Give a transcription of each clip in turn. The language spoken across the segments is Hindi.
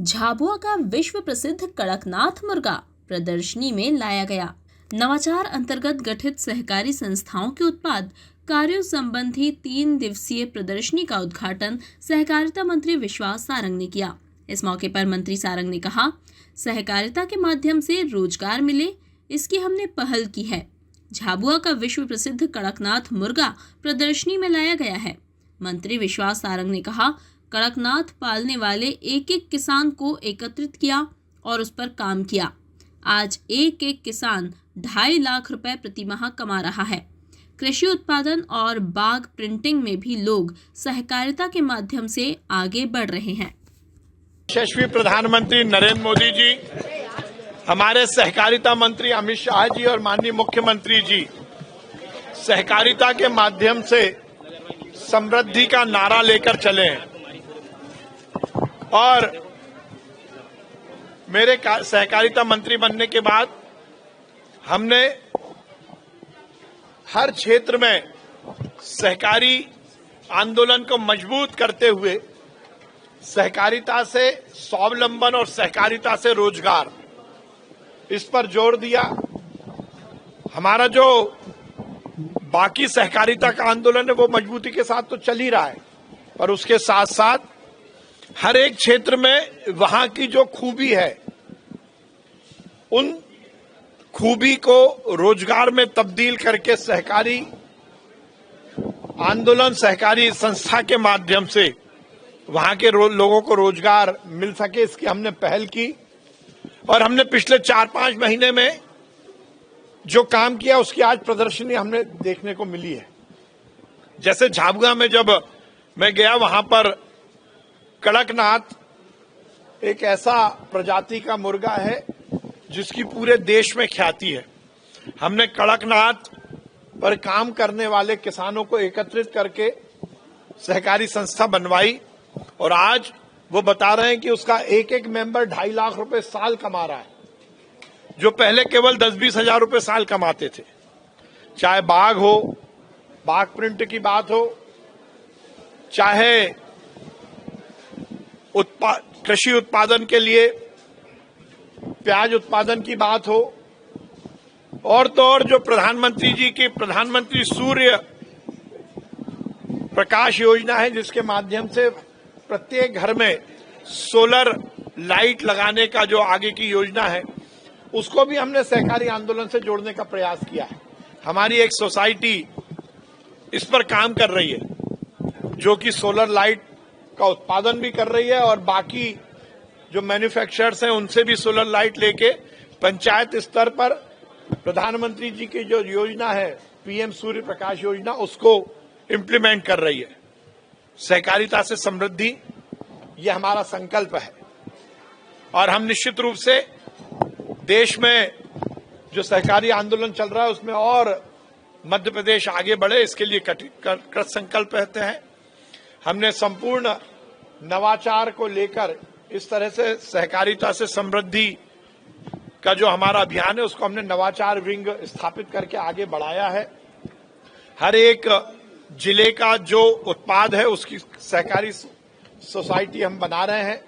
झाबुआ का विश्व प्रसिद्ध कड़कनाथ मुर्गा प्रदर्शनी में लाया गया। नवाचार अंतर्गत गठित सहकारी संस्थाओं के उत्पाद कार्यों संबंधी 3 दिवसीय प्रदर्शनी का उद्घाटन सहकारिता मंत्री विश्वास सारंग ने किया। इस मौके पर मंत्री सारंग ने कहा, सहकारिता के माध्यम से रोजगार मिले, इसकी हमने पहल की है। झाबुआ का विश्व प्रसिद्ध कड़कनाथ मुर्गा प्रदर्शनी में लाया गया है। मंत्री विश्वास सारंग ने कहा, कड़कनाथ पालने वाले एक एक किसान को एकत्रित किया और उस पर काम किया। आज एक एक किसान 2.5 लाख रुपए प्रतिमाह कमा रहा है। कृषि उत्पादन और बाग प्रिंटिंग में भी लोग सहकारिता के माध्यम से आगे बढ़ रहे हैं। यशस्वी प्रधानमंत्री नरेंद्र मोदी जी, हमारे सहकारिता मंत्री अमित शाह जी और माननीय मुख्यमंत्री जी सहकारिता के माध्यम से समृद्धि का नारा लेकर चले हैं और मेरे सहकारिता मंत्री बनने के बाद हमने हर क्षेत्र में सहकारी आंदोलन को मजबूत करते हुए सहकारिता से स्वावलंबन और सहकारिता से रोजगार, इस पर जोर दिया। हमारा जो बाकी सहकारिता का आंदोलन है वो मजबूती के साथ तो चल ही रहा है, पर उसके साथ साथ हर एक क्षेत्र में वहां की जो खूबी है, उन खूबी को रोजगार में तब्दील करके सहकारी आंदोलन, सहकारी संस्था के माध्यम से वहां के लोगों को रोजगार मिल सके, इसकी हमने पहल की। और हमने पिछले 4-5 महीने में जो काम किया उसकी आज प्रदर्शनी हमने देखने को मिली है। जैसे झाबुआ में जब मैं गया, वहां पर कड़कनाथ एक ऐसा प्रजाति का मुर्गा है जिसकी पूरे देश में ख्याति है। हमने कड़कनाथ पर काम करने वाले किसानों को एकत्रित करके सहकारी संस्था बनवाई और आज वो बता रहे हैं कि उसका एक एक मेंबर 2.5 लाख रुपए साल कमा रहा है, जो पहले केवल 10-20 हजार रुपए साल कमाते थे। चाहे बाग हो, बाग प्रिंट की बात हो, चाहे कृषि उत्पादन के लिए प्याज उत्पादन की बात हो, और तो और जो प्रधानमंत्री जी की प्रधानमंत्री सूर्य प्रकाश योजना है, जिसके माध्यम से प्रत्येक घर में सोलर लाइट लगाने का जो आगे की योजना है, उसको भी हमने सहकारी आंदोलन से जोड़ने का प्रयास किया है। हमारी एक सोसाइटी इस पर काम कर रही है, जो कि सोलर लाइट का उत्पादन भी कर रही है और बाकी जो मैन्युफैक्चरर्स हैं उनसे भी सोलर लाइट लेके पंचायत स्तर पर प्रधानमंत्री जी की जो योजना है, पीएम सूर्य प्रकाश योजना, उसको इम्प्लीमेंट कर रही है। सहकारिता से समृद्धि, ये हमारा संकल्प है और हम निश्चित रूप से देश में जो सहकारी आंदोलन चल रहा है उसमें और मध्य प्रदेश आगे बढ़े, इसके लिए कृत संकल्प रहते हैं। हमने संपूर्ण नवाचार को लेकर इस तरह से सहकारिता से समृद्धि का जो हमारा अभियान है उसको हमने नवाचार विंग स्थापित करके आगे बढ़ाया है। हर एक जिले का जो उत्पाद है उसकी सहकारी सोसाइटी हम बना रहे हैं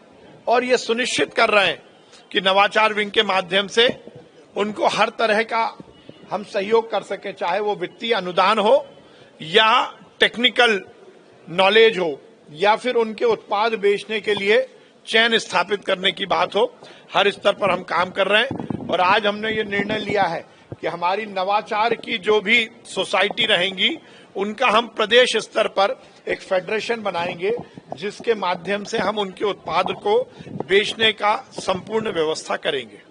और ये सुनिश्चित कर रहे हैं कि नवाचार विंग के माध्यम से उनको हर तरह का हम सहयोग कर सके, चाहे वो वित्तीय अनुदान हो या टेक्निकल नॉलेज हो या फिर उनके उत्पाद बेचने के लिए चैन स्थापित करने की बात हो। हर स्तर पर हम काम कर रहे हैं और आज हमने ये निर्णय लिया है कि हमारी नवाचार की जो भी सोसाइटी रहेंगी उनका हम प्रदेश स्तर पर एक फेडरेशन बनाएंगे, जिसके माध्यम से हम उनके उत्पाद को बेचने का संपूर्ण व्यवस्था करेंगे।